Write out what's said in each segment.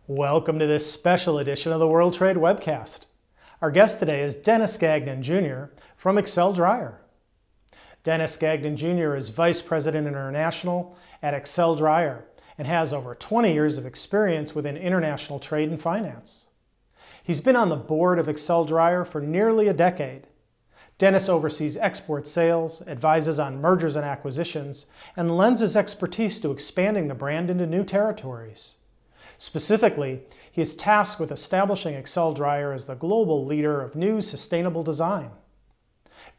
Welcome to this special edition of the World Trade Webcast. Our guest today is Dennis Gagnon Jr. from Excel Dryer. Dennis Gagnon Jr. is Vice President International at Excel Dryer and has over 20 years of experience within international trade and finance. He's been on the board of Excel Dryer for nearly a decade. Dennis oversees export sales, advises on mergers and acquisitions, and lends his expertise to expanding the brand into new territories. Specifically, he is tasked with establishing Excel Dryer as the global leader of new sustainable design.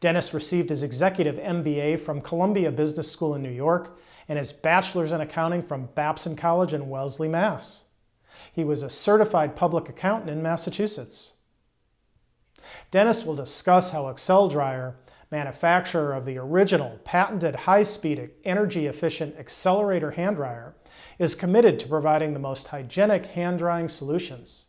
Dennis received his executive MBA from Columbia Business School in New York and his bachelor's in accounting from Babson College in Wellesley, Mass. He was a certified public accountant in Massachusetts. Dennis will discuss how Excel Dryer, manufacturer of the original patented high-speed, energy-efficient accelerator hand dryer, is committed to providing the most hygienic hand drying solutions.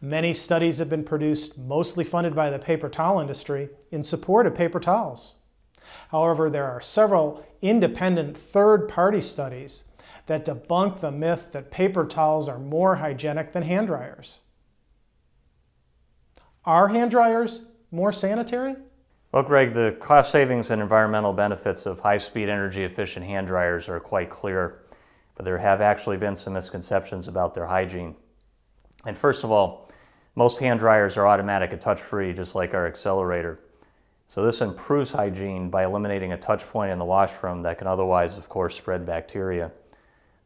Many studies have been produced, mostly funded by the paper towel industry, in support of paper towels. However, there are several independent third-party studies that debunk the myth that paper towels are more hygienic than hand dryers. Are hand dryers more sanitary? Well, Greg, the cost savings and environmental benefits of high-speed, energy-efficient hand dryers are quite clear, but there have actually been some misconceptions about their hygiene. And first of all, most hand dryers are automatic and touch-free, just like our accelerator. So this improves hygiene by eliminating a touch point in the washroom that can otherwise, of course, spread bacteria.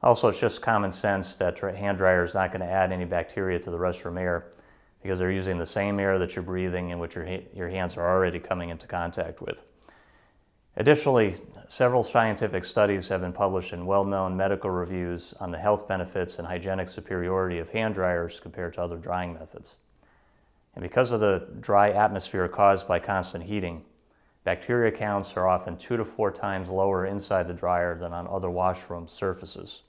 Also, it's just common sense that a hand dryer is not going to add any bacteria to the restroom air, because they're using the same air that you're breathing and which your hands are already coming into contact with. Additionally, several scientific studies have been published in well-known medical reviews on the health benefits and hygienic superiority of hand dryers compared to other drying methods. And because of the dry atmosphere caused by constant heating, bacteria counts are often 2 to 4 times lower inside the dryer than on other washroom surfaces,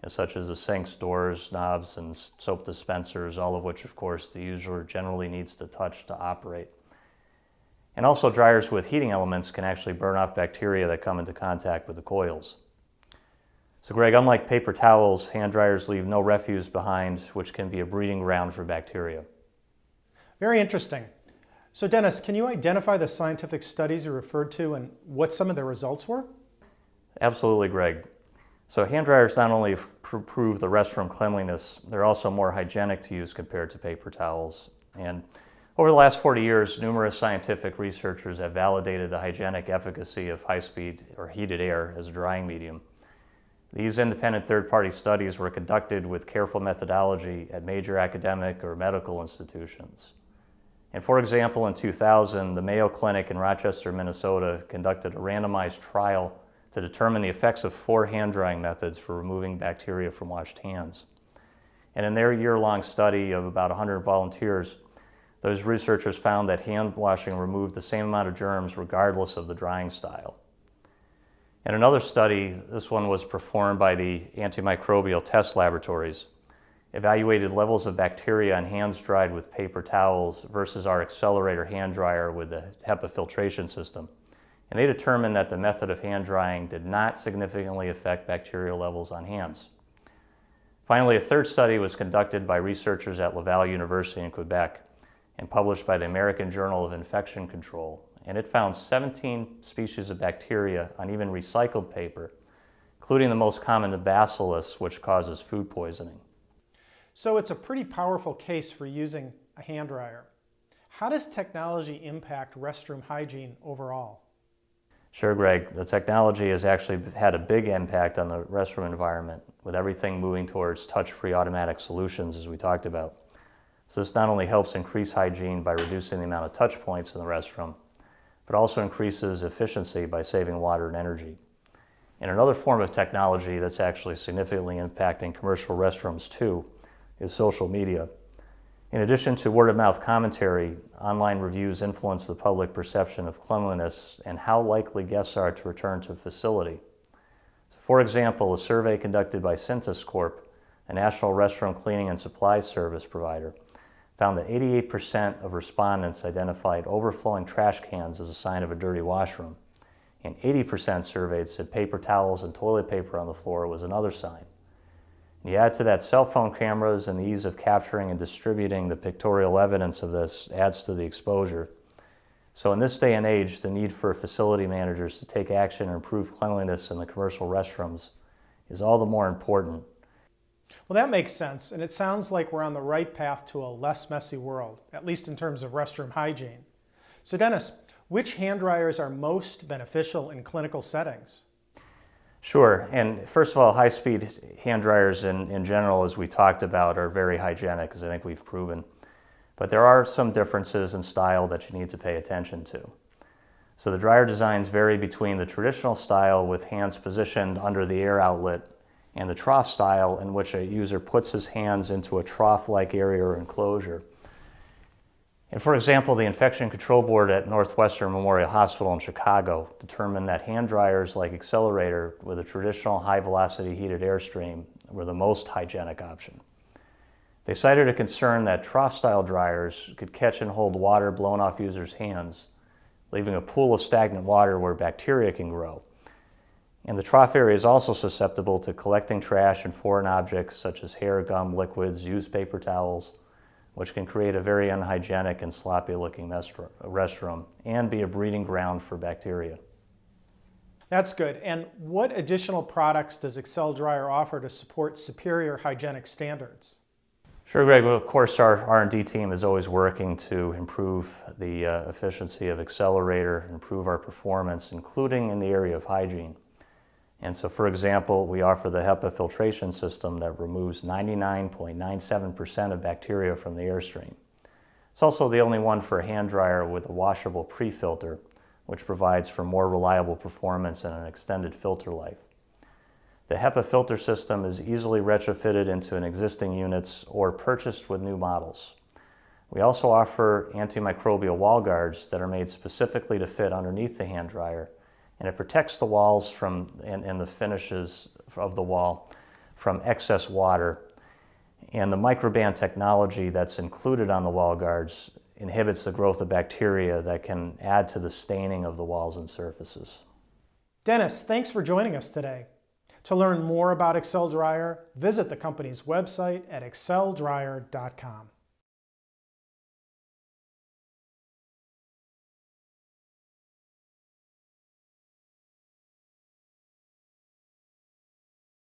such as the sinks, doors, knobs, and soap dispensers, all of which, of course, the user generally needs to touch to operate. And also, dryers with heating elements can actually burn off bacteria that come into contact with the coils. So, Greg, unlike paper towels, hand dryers leave no refuse behind, which can be a breeding ground for bacteria. Very interesting. So, Dennis, can you identify the scientific studies you referred to and what some of the results were? Absolutely, Greg. So hand dryers not only improve the restroom cleanliness, they're also more hygienic to use compared to paper towels. And over the last 40 years, numerous scientific researchers have validated the hygienic efficacy of high-speed or heated air as a drying medium. These independent third-party studies were conducted with careful methodology at major academic or medical institutions. And for example, in 2000, the Mayo Clinic in Rochester, Minnesota conducted a randomized trial to determine the effects of 4 hand drying methods for removing bacteria from washed hands. And in their year-long study of about 100 volunteers, those researchers found that hand washing removed the same amount of germs regardless of the drying style. In another study, this one was performed by the antimicrobial test laboratories, evaluated levels of bacteria on hands dried with paper towels versus our accelerator hand dryer with the HEPA filtration system. And they determined that the method of hand drying did not significantly affect bacterial levels on hands. Finally, a third study was conducted by researchers at Laval University in Quebec and published by the American Journal of Infection Control. And it found 17 species of bacteria on even recycled paper, including the most common, the bacillus, which causes food poisoning. So it's a pretty powerful case for using a hand dryer. How does technology impact restroom hygiene overall? Sure, Greg. The technology has actually had a big impact on the restroom environment, with everything moving towards touch-free automatic solutions, as we talked about. So this not only helps increase hygiene by reducing the amount of touch points in the restroom, but also increases efficiency by saving water and energy. And another form of technology that's actually significantly impacting commercial restrooms too is social media. In addition to word-of-mouth commentary, online reviews influence the public perception of cleanliness and how likely guests are to return to a facility. So for example, a survey conducted by Cintas Corp., a national restroom cleaning and supply service provider, found that 88% of respondents identified overflowing trash cans as a sign of a dirty washroom, and 80% surveyed said paper towels and toilet paper on the floor was another sign. You add to that cell phone cameras, and the ease of capturing and distributing the pictorial evidence of this adds to the exposure. So in this day and age, the need for facility managers to take action and improve cleanliness in the commercial restrooms is all the more important. Well, that makes sense, and it sounds like we're on the right path to a less messy world, at least in terms of restroom hygiene. So Dennis, which hand dryers are most beneficial in clinical settings? Sure, and first of all, high-speed hand dryers in general, as we talked about, are very hygienic, as I think we've proven. But there are some differences in style that you need to pay attention to. So the dryer designs vary between the traditional style with hands positioned under the air outlet and the trough style in which a user puts his hands into a trough-like area or enclosure. And for example, the Infection Control Board at Northwestern Memorial Hospital in Chicago determined that hand dryers like Accelerator with a traditional high-velocity heated airstream were the most hygienic option. They cited a concern that trough-style dryers could catch and hold water blown off users' hands, leaving a pool of stagnant water where bacteria can grow. And the trough area is also susceptible to collecting trash and foreign objects such as hair, gum, liquids, used paper towels, which can create a very unhygienic and sloppy-looking restroom and be a breeding ground for bacteria. That's good. And what additional products does Excel Dryer offer to support superior hygienic standards? Sure, Greg. Well, of course, our R&D team is always working to improve the efficiency of Accelerator, improve our performance, including in the area of hygiene. And so, for example, we offer the HEPA filtration system that removes 99.97% of bacteria from the airstream. It's also the only one for a hand dryer with a washable pre-filter, which provides for more reliable performance and an extended filter life. The HEPA filter system is easily retrofitted into an existing units or purchased with new models. We also offer antimicrobial wall guards that are made specifically to fit underneath the hand dryer, and it protects the walls and the finishes of the wall from excess water. And the microband technology that's included on the wall guards inhibits the growth of bacteria that can add to the staining of the walls and surfaces. Dennis, thanks for joining us today. To learn more about Excel Dryer, visit the company's website at exceldryer.com.